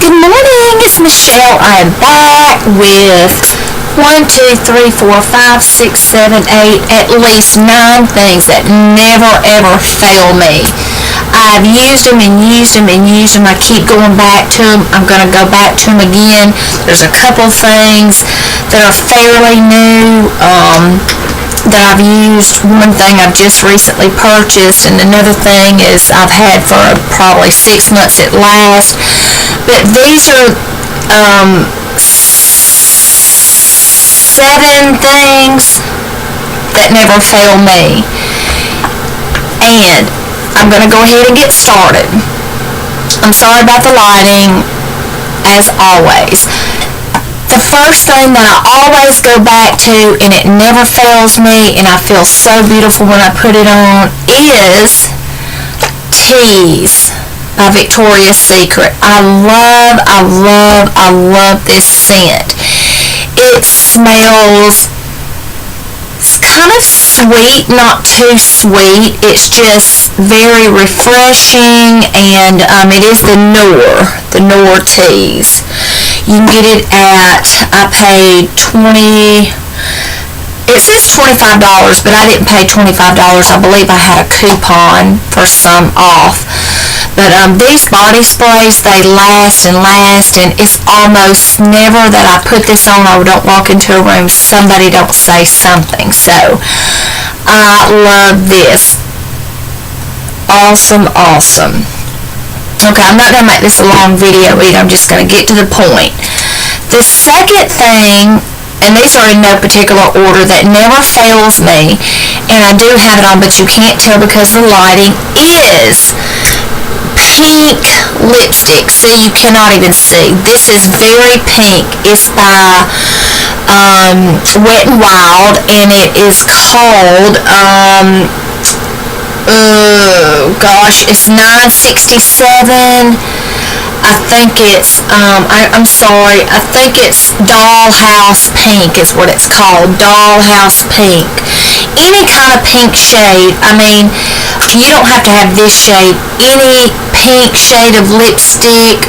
Good morning, it's Michelle. I am back with 1, 2, 3, 4, 5, 6, 7, 8, at least 9 things that never ever fail me. I've used them and used them and used them. I keep going back to them. I'm going to go back to them again. There's a couple things that are fairly new that I've used. One thing I've just recently purchased, and another thing is I've had for probably 6 months at last. But these are 7 things that never fail me. And I'm going to go ahead and get started. I'm sorry about the lighting, as always. The first thing that I always go back to, and it never fails me, and I feel so beautiful when I put it on, is Tease by Victoria's Secret. I love this scent. It smells kind of sweet, not too sweet. It's just very refreshing, and it is the Noor Tease. You can get it at, I paid it says $25, but I didn't pay $25. I believe I had a coupon for some off. But these body sprays, they last and last, and it's almost never that I put this on, I don't walk into a room, somebody don't say something. So, I love this. Awesome. Okay, I'm not going to make this a long video either, I'm just going to get to the point. The second thing, and these are in no particular order, that never fails me, and I do have it on, but you can't tell because of the lighting, is pink lipstick. See, you cannot even see. This is very pink. It's by Wet n Wild, and it is called it's $9.67. I think it's I'm sorry, I think it's Dollhouse Pink is what it's called. Dollhouse Pink. Any kind of pink shade. I mean, you don't have to have this shade. Any pink shade of lipstick,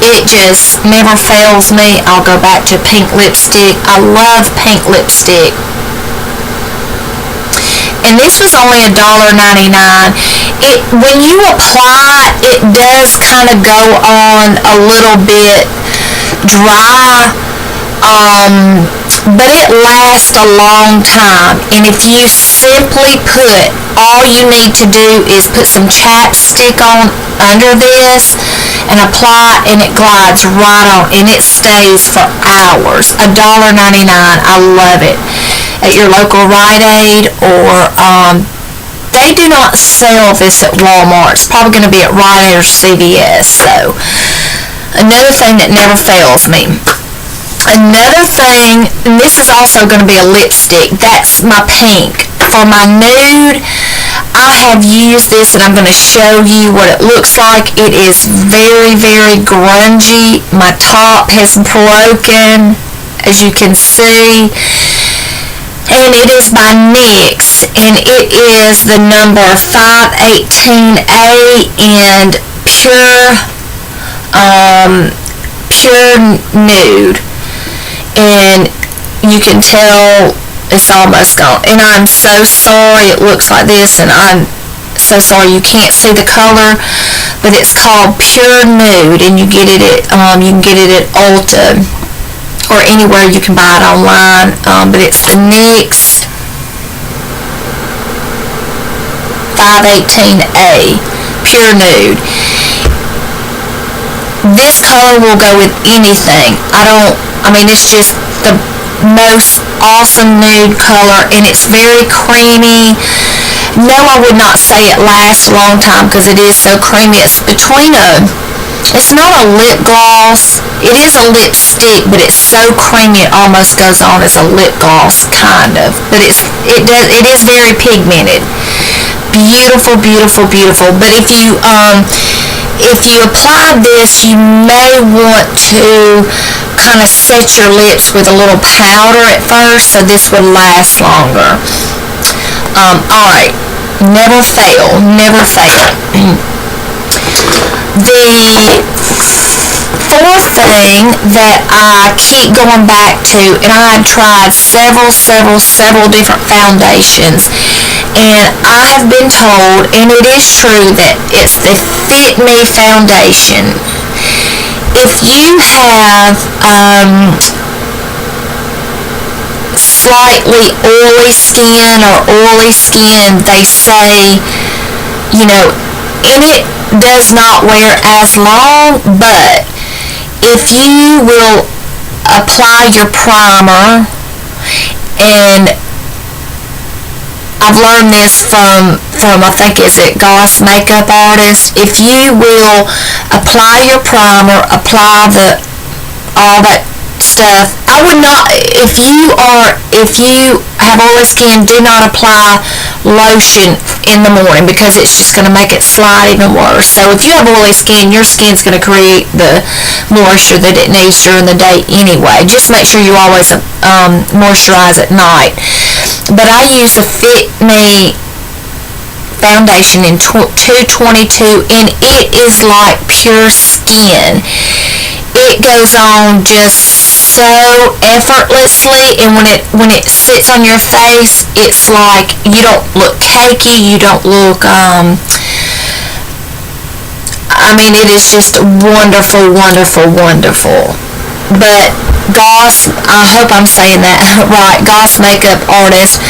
it just never fails me. I'll go back to pink lipstick. I love pink lipstick. And this was only $1.99. When you apply, it does kind of go on a little bit dry, but it lasts a long time. And if you simply all you need to do is put some chapstick on under this and apply, and it glides right on, and it stays for hours. $1.99. I love it. At your local Rite Aid, or they do not sell this at Walmart. It's probably going to be at Rite Aid or CVS. So, another thing that never fails me. Another thing, and this is also going to be a lipstick. That's my pink. For my nude, I have used this, and I'm going to show you what it looks like. It is very, very grungy. My top has broken, as you can see. And it is by NYX, and it is the number 518A and pure nude. And you can tell it's almost gone. And I'm so sorry it looks like this, and I'm so sorry you can't see the color, but it's called Pure Nude, and you can get it at Ulta, or anywhere you can buy it online, but it's the NYX 518A Pure Nude. This color will go with anything. It's just the most awesome nude color, and it's very creamy. No, I would not say it lasts a long time because it is so creamy. It's not a lip gloss. It is a lipstick, but it's so creamy it almost goes on as a lip gloss, kind of. But it is very pigmented. Beautiful. But if you apply this, you may want to kind of set your lips with a little powder at first, so this would last longer. Alright. Never fail. The fourth thing that I keep going back to, and I have tried several different foundations, and I have been told, and it is true, that it's the Fit Me foundation. If you have slightly oily skin or oily skin, they say, and it does not wear as long, but if you will apply your primer, and I've learned this from I think, is it Goss Makeup Artist, if you will apply your primer, apply all that stuff, I would not, if you have oily skin, do not apply lotion in the morning, because it's just going to make it slide even worse. So if you have oily skin, your skin's going to create the moisture that it needs during the day anyway. Just make sure you always moisturize at night. But I use the Fit Me foundation in 222, and it is like pure skin. It goes on just so effortlessly, and when it sits on your face, it's like you don't look cakey, you don't look it is just wonderful. But Goss, I hope I'm saying that right, Goss Makeup Artist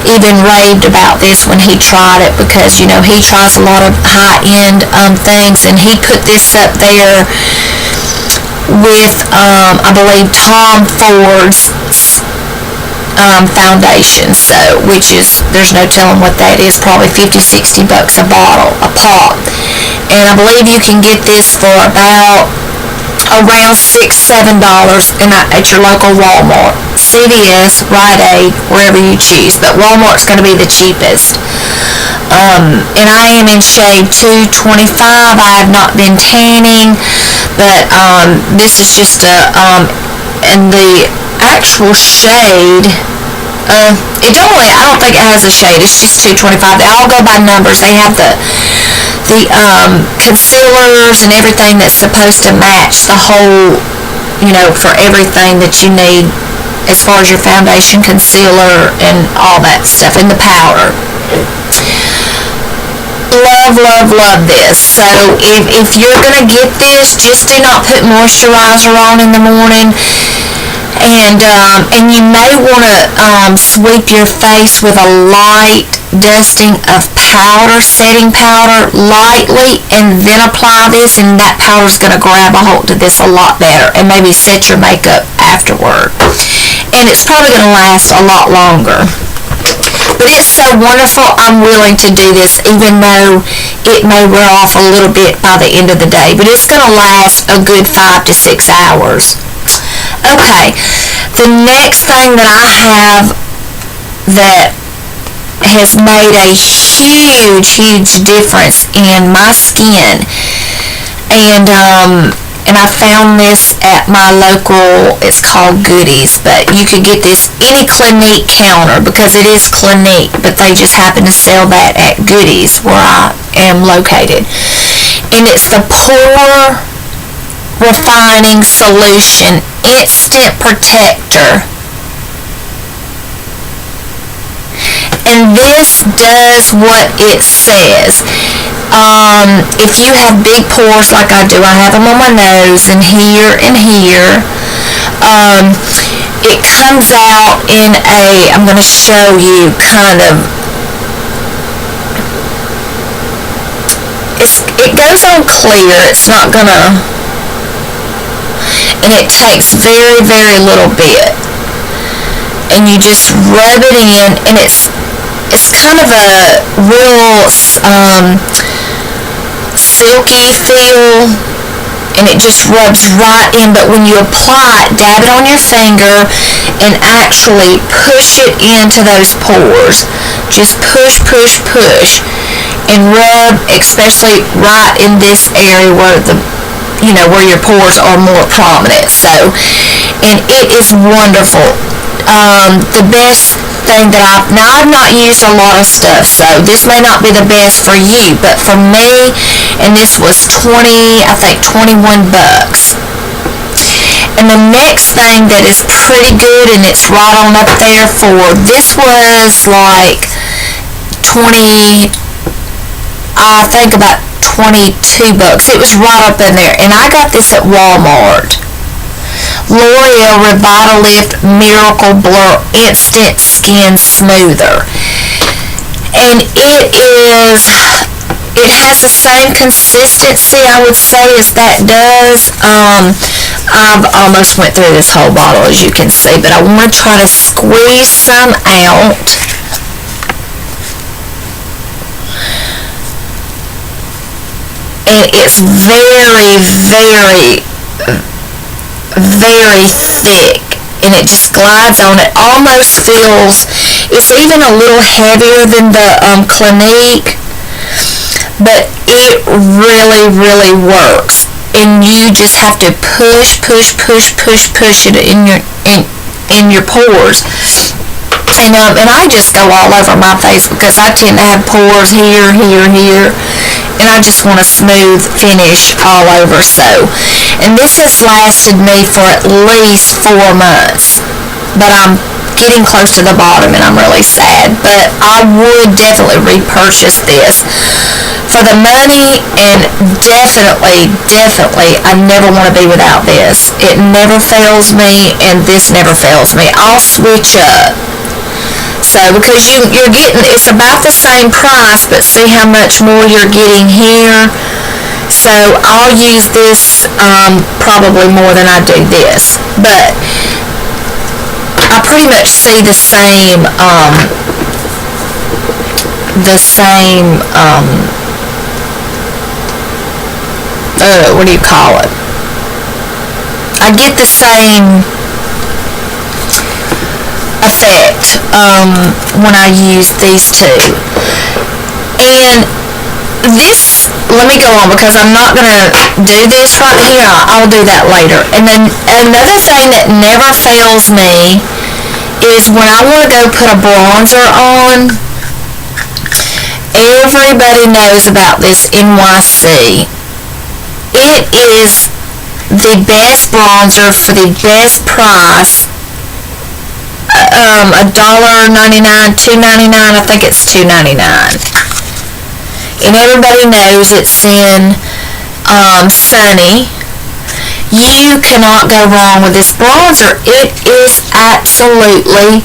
even raved about this when he tried it, because he tries a lot of high-end things, and he put this up there with I believe Tom Ford's foundation, so which is, there's no telling what that is, probably $50-60 a bottle, a pop. And I believe you can get this for about around $6-7 at your local Walmart, CVS, Rite Aid, wherever you choose, but Walmart's going to be the cheapest. And I am in shade 225. I have not been tanning, but this is just and the actual shade, I don't think it has a shade, it's just 225. They all go by numbers. They have the concealers and everything that's supposed to match the whole, for everything that you need as far as your foundation, concealer, and all that stuff, and the powder. Love this. So if you're gonna get this, just do not put moisturizer on in the morning, and you may want to sweep your face with a light dusting of powder, setting powder, lightly, and then apply this, and that powder's going to grab a hold to this a lot better, and maybe set your makeup afterward, and it's probably going to last a lot longer. But it's so wonderful, I'm willing to do this, even though it may wear off a little bit by the end of the day, but it's going to last a good 5 to 6 hours. Okay, the next thing that I have that has made a huge difference in my skin, and I found this at my local, it's called Goodies, but you could get this any Clinique counter, because it is Clinique, but they just happen to sell that at Goodies where I am located, and it's the Pore Refining Solution Instant Protector. And this does what it says. If you have big pores like I do, I have them on my nose and here, it comes out in I'm going to show you kind of, it goes on clear, it's not going to, and it takes very little bit, and you just rub it in, and it's kind of a real silky feel, and it just rubs right in. But when you apply it, dab it on your finger and actually push it into those pores. Just push and rub, especially right in this area where where your pores are more prominent. So, and it is wonderful. The best thing that I've not used a lot of stuff, so this may not be the best for you, but for me, and this was $21, And the next thing that is pretty good, and it's right on up there for, this was like 20, I think about 22 bucks. It was right up in there, and I got this at Walmart. L'Oreal Revitalift Miracle Blur Instant Skin Smoother, and it has the same consistency, I would say, as that does. I've almost went through this whole bottle, as you can see, but I want to try to squeeze some out. And it's very, very, very thick, and it just glides on. It almost feels, it's even a little heavier than the Clinique, but it really, really works. And you just have to push it in your pores. And I just go all over my face because I tend to have pores here, and I just want a smooth finish all over. So, and this has lasted me for at least 4 months, but I'm getting close to the bottom and I'm really sad. But I would definitely repurchase this for the money, and definitely, I never want to be without this. It never fails me, and this never fails me. I'll switch up. So, because you're getting, it's about the same price, but see how much more you're getting here. So, I'll use this probably more than I do this. But I pretty much see the same, what do you call it? I get the same effect when I use these two. And this, let me go on because I'm not going to do this right here. I'll do that later. And then another thing that never fails me is when I want to go put a bronzer on. Everybody knows about this NYC. It is the best bronzer for the best price. $1.99, $2.99, I think it's $2.99. And everybody knows it's in Sunny. You cannot go wrong with this bronzer. It is absolutely,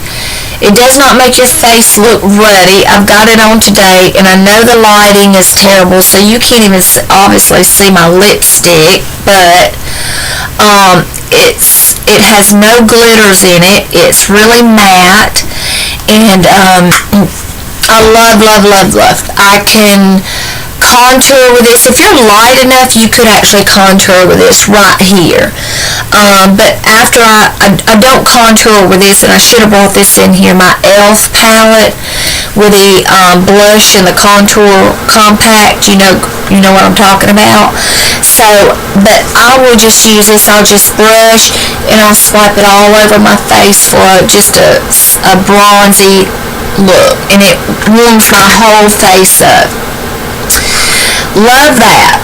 it does not make your face look ruddy. I've got it on today, and I know the lighting is terrible, so you can't even obviously see my lipstick, but it has no glitters in it. It's really matte, and I love. I can contour with this. If you're light enough, you could actually contour with this right here. But after I don't contour with this, and I should have brought this in here, my e.l.f. palette with the blush and the contour compact. You know what I'm talking about. So, but I will just use this. I'll just brush and I'll swipe it all over my face for just a bronzy look, and it warms my whole face up. Love that.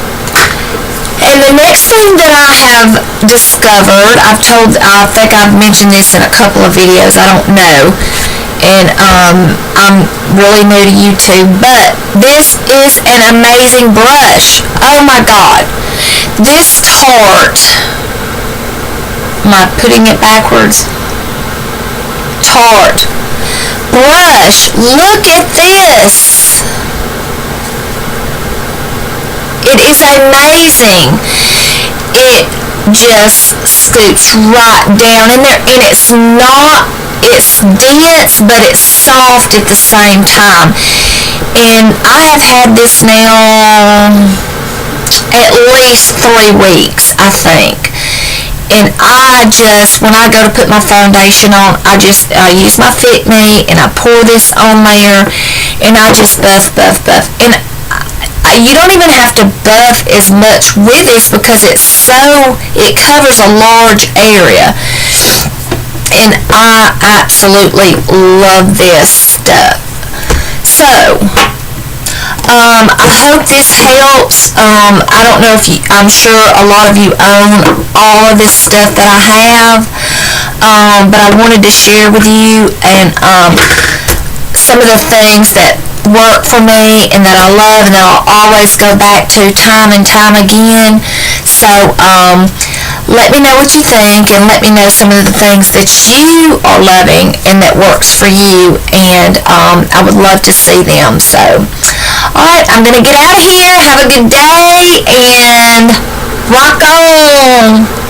And the next thing that I have discovered, I think I've mentioned this in a couple of videos, I don't know, and I'm really new to YouTube, but this is an amazing brush. Oh my God. This Tarte, am I putting it backwards? Tarte brush, look at this. It is amazing. It just scoops right down in there, and it's dense, but it's soft at the same time. And I have had this now at least 3 weeks, I think. And when I go to put my foundation on, I use my Fit Me, and I pour this on there, and I just buff. And you don't even have to buff as much with this because it covers a large area. And I absolutely love this stuff. So, I hope this helps. I don't know if you, I'm sure a lot of you own all of this stuff that I have, but I wanted to share with you and some of the things that work for me and that I love and that I'll always go back to time and time again. So let me know what you think, and let me know some of the things that you are loving and that works for you, and I would love to see them. So alright, I'm gonna get out of here. Have a good day and rock on.